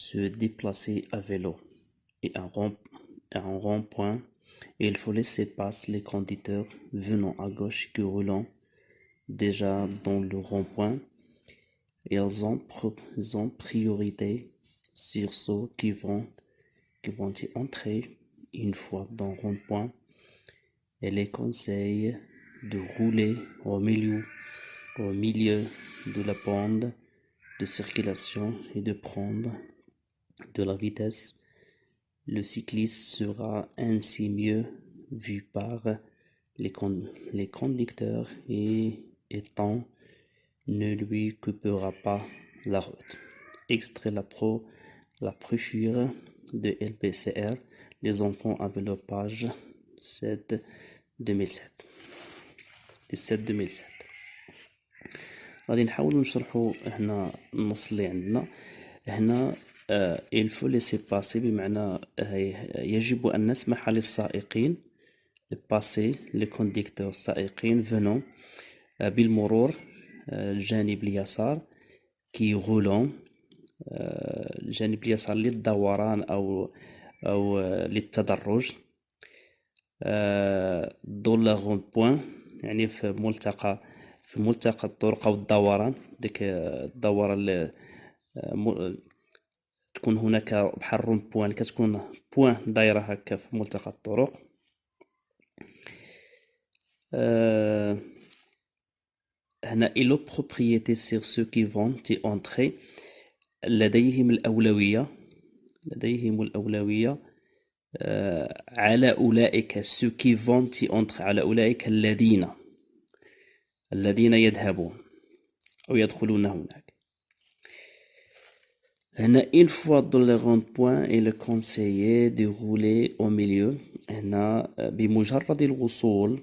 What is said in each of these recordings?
se déplacer à vélo et un rond-point. Il faut laisser passer les conducteurs venant à gauche qui roulant déjà dans le rond-point. Ils ont priorité sur ceux qui vont y entrer une fois dans le rond-point et les conseille de rouler au milieu de la bande de circulation et de prendre de la vitesse. Le cycliste sera ainsi mieux vu par les conducteurs et étant ne lui coupera pas la route. Extrait la brochure de LPCR, les enfants avec leur page 7 2007 17 2007. غادي نحاولوا نشرحوا هنا النص اللي عندنا هنا. il faut laisser passer بمعنى يجب أن نسمح للسائقين passer les conducteurs السائقين venant بالمرور الجانب اليسار كي يغولون الجانب اليسار للدوران أو للتدرج دون لا غون بوين، يعني في ملتقى الطرق أو الدوران. ديك الدورة اللي تكون هناك بحال رون بوين كتكون بوين دايرة هكا في ملتقى الطرق. هنا إلو بروبريتي سير سو كي فون تي أونتري، لديهم الأولوية على أولئك سو كي فون تي أونتري، على أولئك الذين يذهبون أو يدخلون هناك. هنا une fois dans le rond-point il est conseillé de rouler au milieu. هنا بمجرد الوصول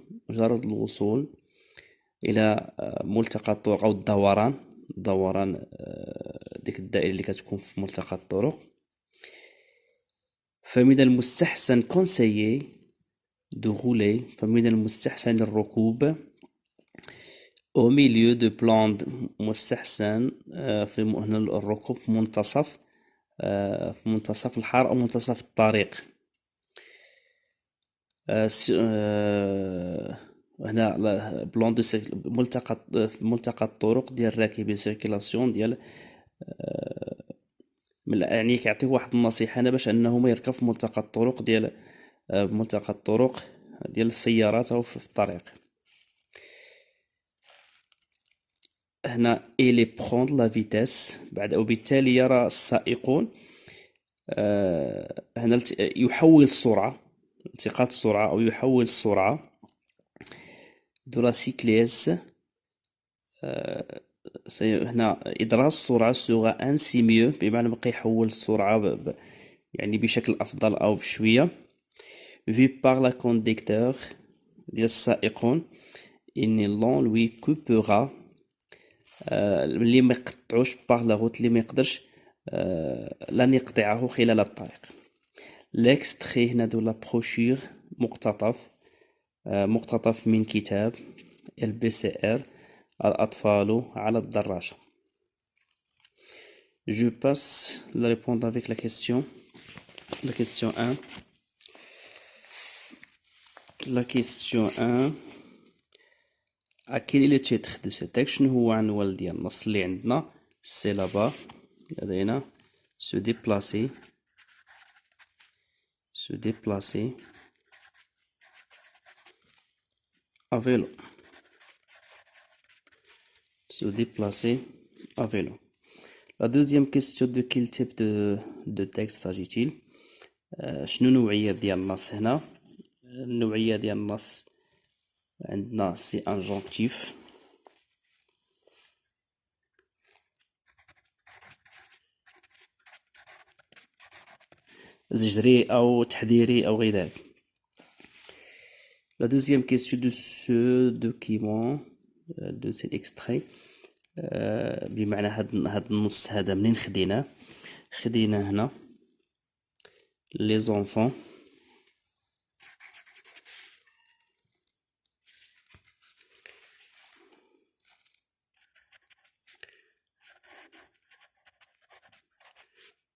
إلى ملتقى الطرق أو الدوران ديك الدائرة اللي كتكون في ملتقى الطرق. فمن المستحسن conseillé de rouler، فمن المستحسن الركوب au milieu de plan، مستحسن في هنا الركوب في منتصف الحارة أو منتصف الطريق. هنا بلان دو ملتقى الطرق ديال راكبي سيركيلاسيون ديال يعني كيعطيه واحد النصيحة هنا باش أنه ما يركب في ملتقى الطرق ديال السيارات أو في الطريق. هنا إلي بروند لا فيتاس بعد وبالتالي يرى السائقون هنا يحول السرعة، التقاط السرعة أو يحول السرعة دو لا سيكليس. هنا إدراج السرعة سوغا انسي ميو، بمعنى بقى يحول السرعة يعني بشكل أفضل أو بشوية. في باغ لا كونديكتور ديال السائقون إن لون لوي كوبوغا، اللي ما يقطعوش باغ لا غوت، اللي ما يقدرش لن يقطعه خلال الطريق. ليكستري هنا دو لا بروشور مقتطف من كتاب LPCR الأطفال على الدراجة. Je passe la réponse avec la question 1. La question 1. À quel est le titre de ce texte؟ شنو هو عنوان ديال النص اللي عندنا؟ سي لابا لدينا se déplacer à vélo. Se déplacer à vélo. La deuxième question, de quel type de texte s'agit-il؟ شنو نوعية ديال النص هنا؟ النوعية ديال النص عندنا سي انجونكتيف، زجري أو تحذيري أو غير ذلك. La deuxième question de ce document de cet extrait بمعنى هاد النص هذا منين خديناه هنا les enfants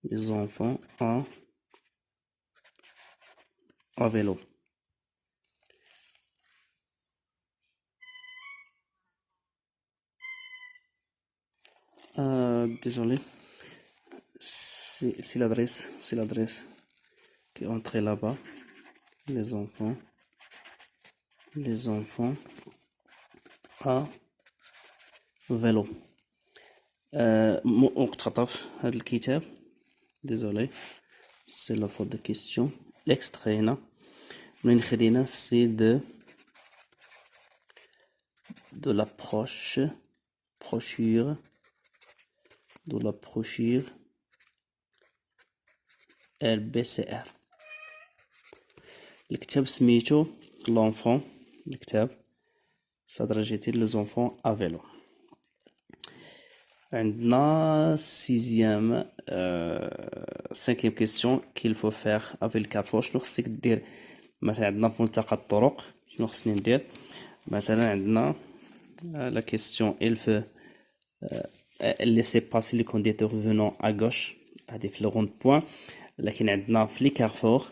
les enfants à vélo. Désolé, c'est l'adresse qui est entrée là-bas. Les enfants à vélo. مقتطف هذا الكتاب. Désolé, c'est la faute de question. L'extrait هنا منين خدينا c'est de la brochure LBCR. الكتاب سميتو l'enfant. الكتاب صدرجتي les enfants à vélo. عندنا cinquième question qu'il faut faire avec le carrefour. شنو خصك دير مثلا عندنا في ملتقى الطرق شنو خصني ندير مثلا عندنا la question il faut laisser passer les conducteurs venant à gauche هذه في le rond-point. لكن عندنا في les carrefour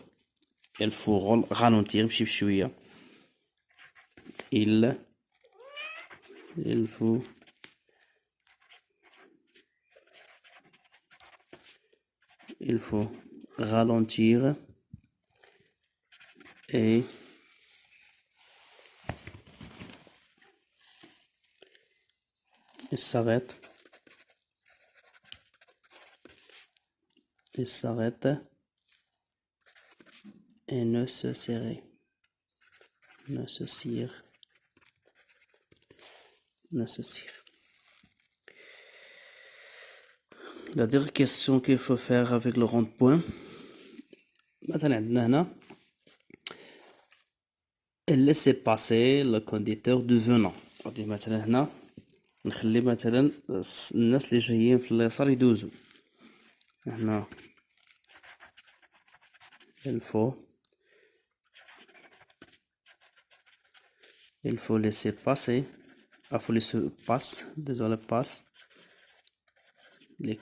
il faut ralentir نمشي بشويه. il faut ralentir et il s'arrête et ne se cire. La dernière question qu'il faut faire avec le rond-point مثلا عندنا هنا laisser passer le conducteur du venant. غادي مثلا هنا نخلي مثلا الناس اللي جايين في اليسار يدوزوا هنا. il faut laisser passer passe les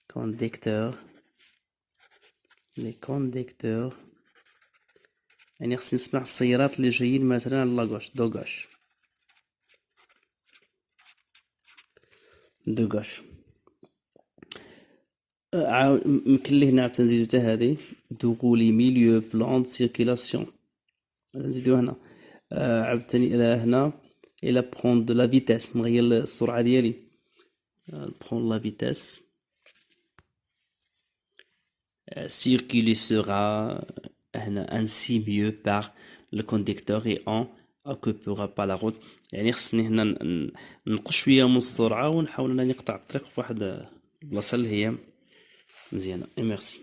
conducteurs يعني خصني نسمع السيارات اللي جايين مثلا على لاغوش دوغاش. يمكن لي هنا عاوتاني نزيدو حتى هادي دخولي ميليو بلان دو سيركيلاسيون نزيدو هنا عاوتاني الى هنا الى بخون دو لا فيتاس نغير السرعة ديالي prendre la vitesse. Circuler sera ainsi mieux par le conducteur et on occupera pas la route. يعني خصني هنا ننقص شوية من السرعة ونحاول أنني نقطع الطريق في واحد البلاصة اللي هي مزيانة. ميرسي.